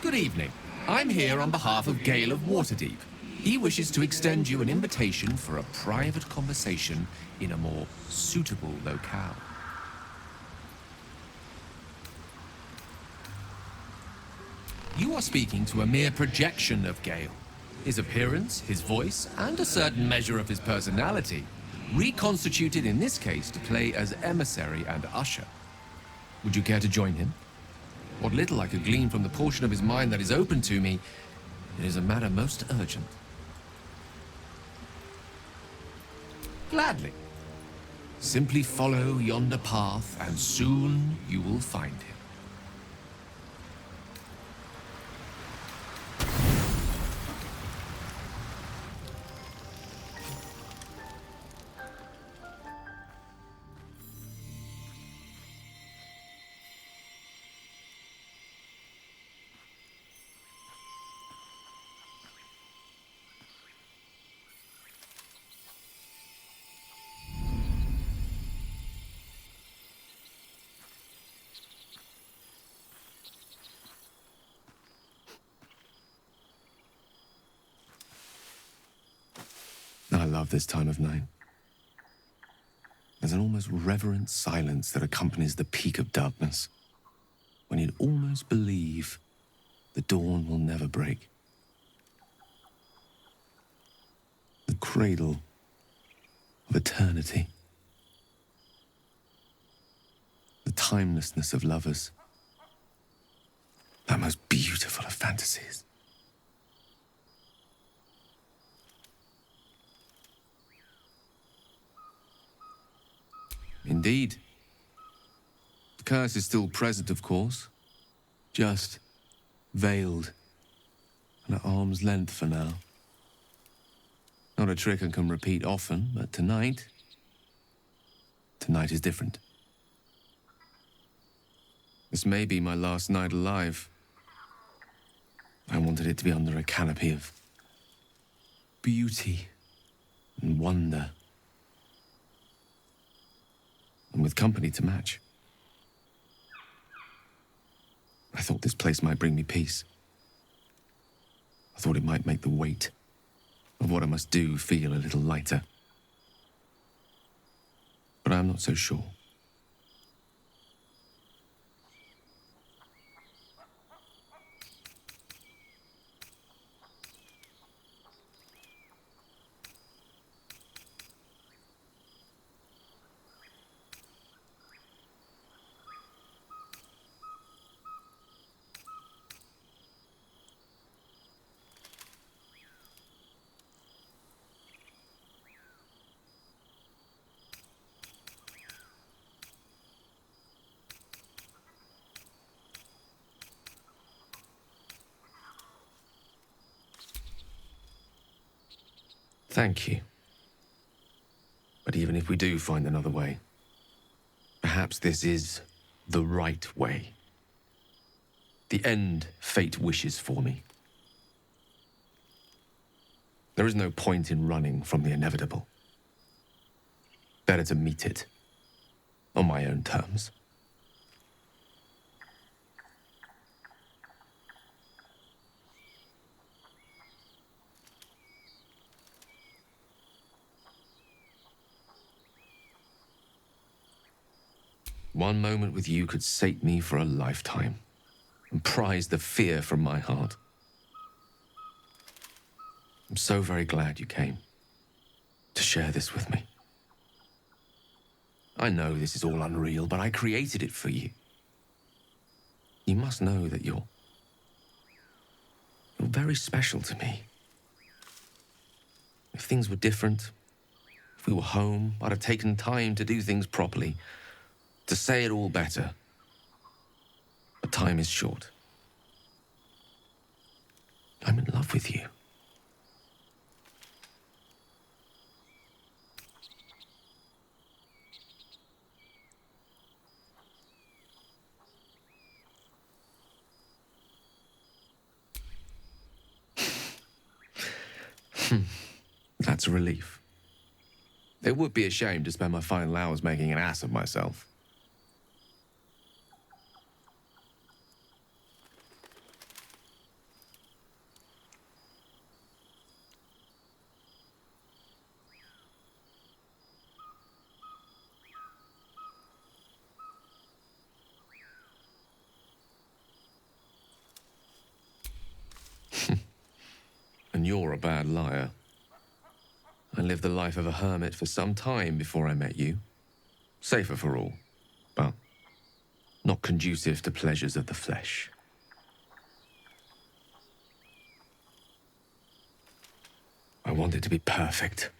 Good evening. I'm here on behalf of Gale of Waterdeep. He wishes to extend you an invitation for a private conversation in a more suitable locale. You are speaking to a mere projection of Gale. His appearance, his voice, and a certain measure of his personality, reconstituted in this case to play as emissary and usher. Would you care to join him? What little I could glean from the portion of his mind that is open to me, it is a matter most urgent. Gladly. Simply follow yonder path, and soon you will find him. I love this time of night. There's an almost reverent silence that accompanies the peak of darkness, when you'd almost believe the dawn will never break. The cradle of eternity. The timelessness of lovers. That most beautiful of fantasies. Indeed. The curse is still present, of course. Just veiled and at arm's length for now. Not a trick I can repeat often, but tonight is different. This may be my last night alive. I wanted it to be under a canopy of beauty and wonder. And with company to match. I thought this place might bring me peace. I thought it might make the weight of what I must do feel a little lighter. But I'm not so sure. Thank you. But even if we do find another way, perhaps this is the right way. The end fate wishes for me. There is no point in running from the inevitable. Better to meet it on my own terms. One moment with you could sate me for a lifetime and prize the fear from my heart. I'm so very glad you came to share this with me. I know this is all unreal, but I created it for you. You must know that you're very special to me. If things were different, if we were home, I'd have taken time to do things properly, to say it all better. But time is short. I'm in love with you. That's a relief. It would be a shame to spend my final hours making an ass of myself. you're a bad liar. I lived the life of a hermit for some time before I met you. Safer for all, but not conducive to pleasures of the flesh. I want it to be perfect.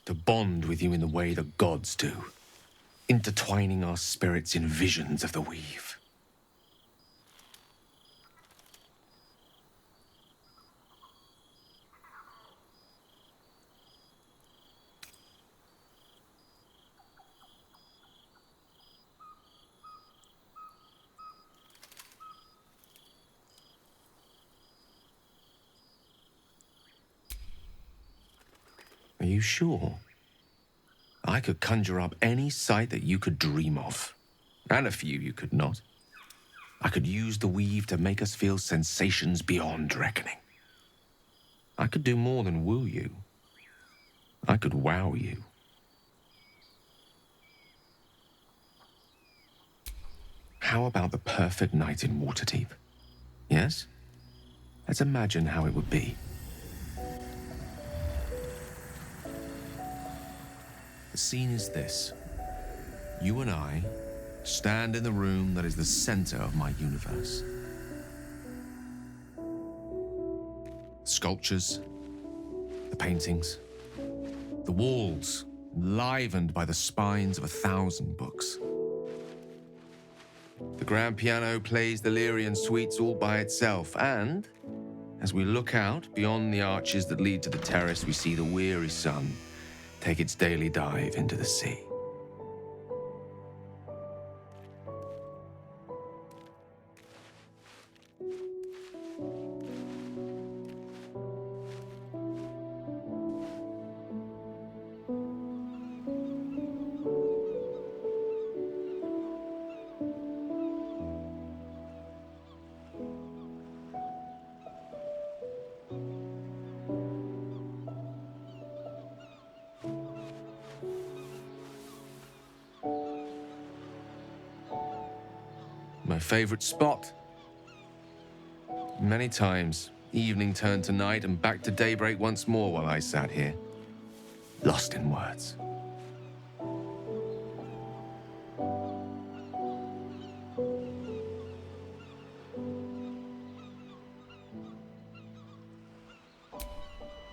To bond with you in the way the gods do, intertwining our spirits in visions of the weave. Are you sure? I could conjure up any sight that you could dream of, and a few you could not. I could use the weave to make us feel sensations beyond reckoning. I could do more than woo you. I could wow you. How about the perfect night in Waterdeep? Yes? Let's imagine how it would be. The scene is this. You and I stand in the room that is the center of my universe. Sculptures, the paintings, the walls enlivened by the spines of 1,000 books. The grand piano plays the Lyrian suites all by itself, and as we look out beyond the arches that lead to the terrace, we see the weary sun take its daily dive into the sea. My favorite spot. Many times, evening turned to night and back to daybreak once more while I sat here, lost in words.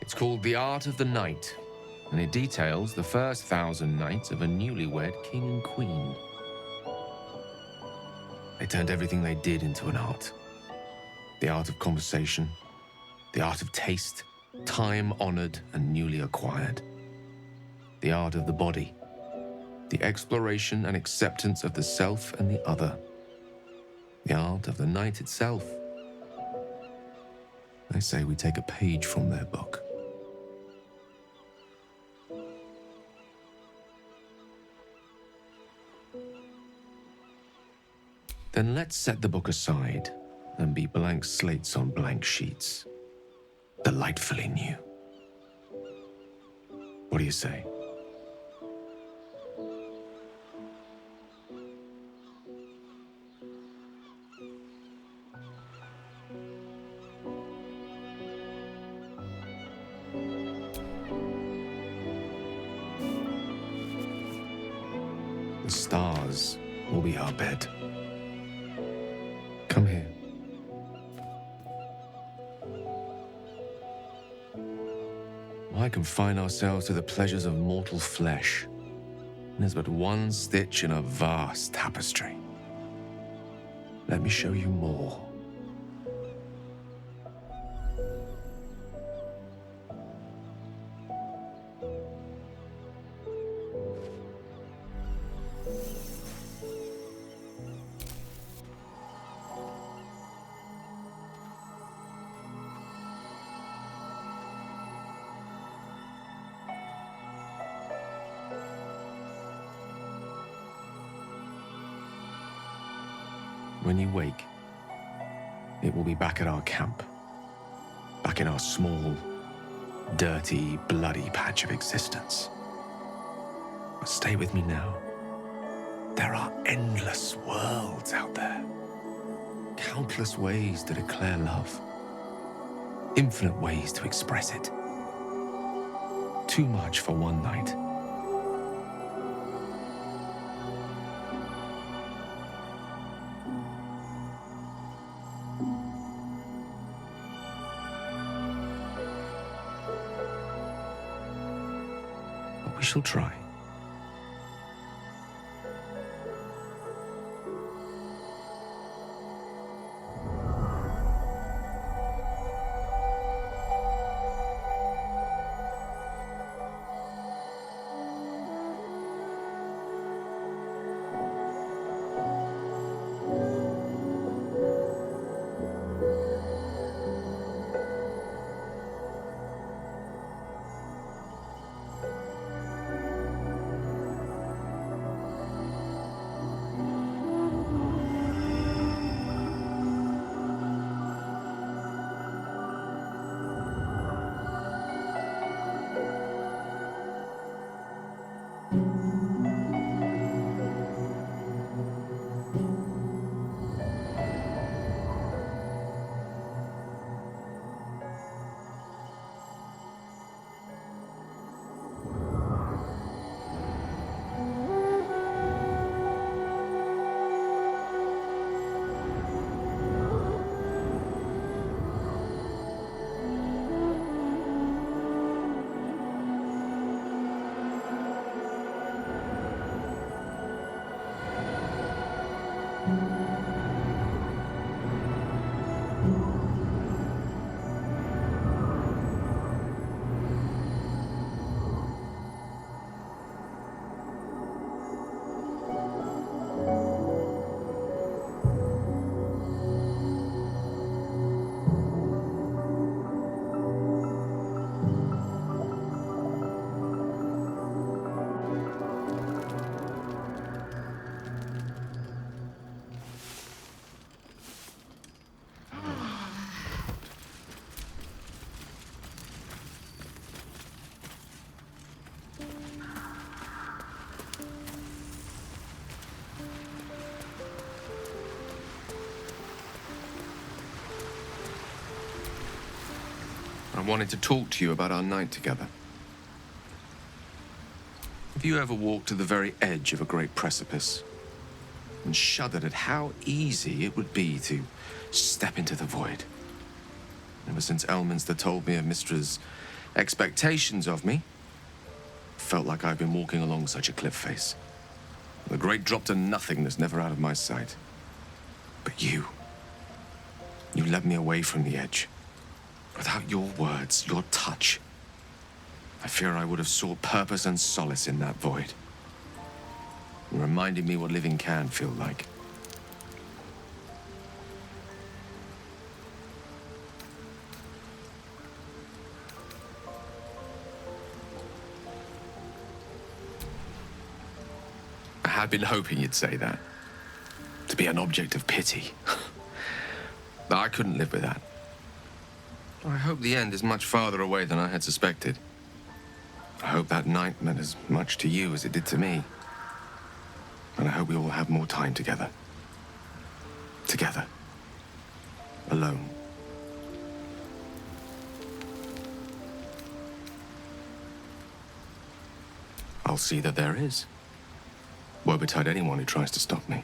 It's called The Art of the Night, and it details the first 1,000 nights of a newlywed king and queen. They turned everything they did into an art. The art of conversation, the art of taste, time-honored and newly acquired. The art of the body, the exploration and acceptance of the self and the other. The art of the night itself. I say we take a page from their book. Then let's set the book aside and be blank slates on blank sheets. Delightfully new. What do you say? The stars will be our bed. Come here. Why confine ourselves to the pleasures of mortal flesh? There's but one stitch in a vast tapestry. Let me show you more. When you wake, it will be back at our camp. Back in our small, dirty, bloody patch of existence. But stay with me now. There are endless worlds out there. countless ways to declare love. Infinite ways to express it. Too much for one night. But we shall try. I wanted to talk to you about our night together. Have you ever walked to the very edge of a great precipice and shuddered at how easy it would be to step into the void? Ever since Elminster told me of Mistra's expectations of me, I felt like I've been walking along such a cliff face. The great drop to nothingness, never out of my sight. But you led me away from the edge. Without your words, your touch, I fear I would have sought purpose and solace in that void. You reminded me what living can feel like. I had been hoping you'd say that. To be an object of pity. I couldn't live with that. I hope the end is much farther away than I had suspected. I hope that night meant as much to you as it did to me. And I hope we all have more time together. Together. Alone. I'll see that there is. Woe betide anyone who tries to stop me.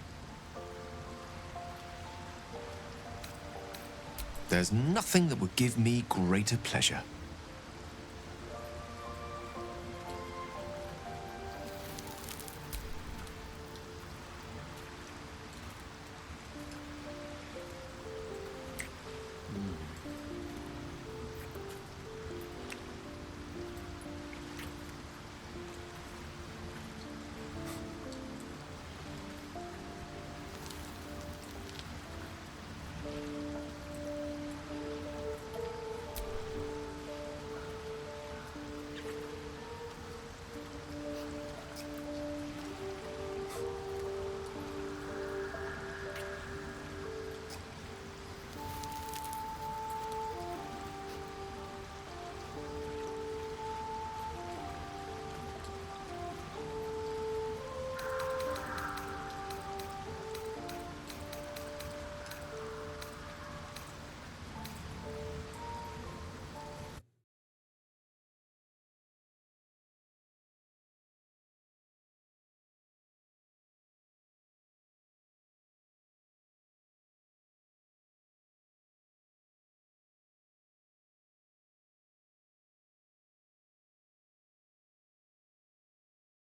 There's nothing that would give me greater pleasure